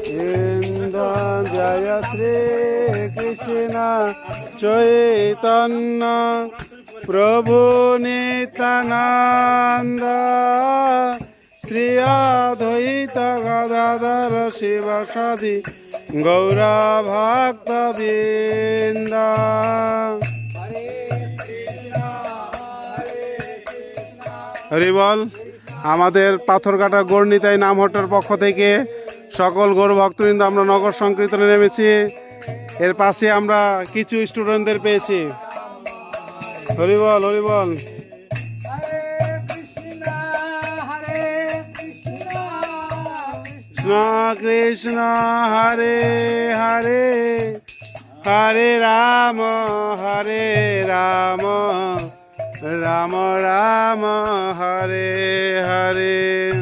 ইন্দ জয় শ্রী কৃষ্ণ চৈতন্য প্রভু নিত্যানন্দ শ্রী অদ্বৈত গদাধর শিবসাদি গৌরা ভক্ত বৃন্দ। হরি বল। আমাদের পাথরঘাটা গৌরনিতাই নামহট্টের পক্ষ থেকে সকল গৌর ভক্তবৃন্দ আমরা নগর সংকীর্তনে নেমেছি। এর পাশে আমরা কিছু স্টুডেন্টদের পেয়েছি। হরি বল, হরি বল। কৃষ্ণ কৃষ্ণ হরে হরে হরে রাম রাম রাম হরে হরে।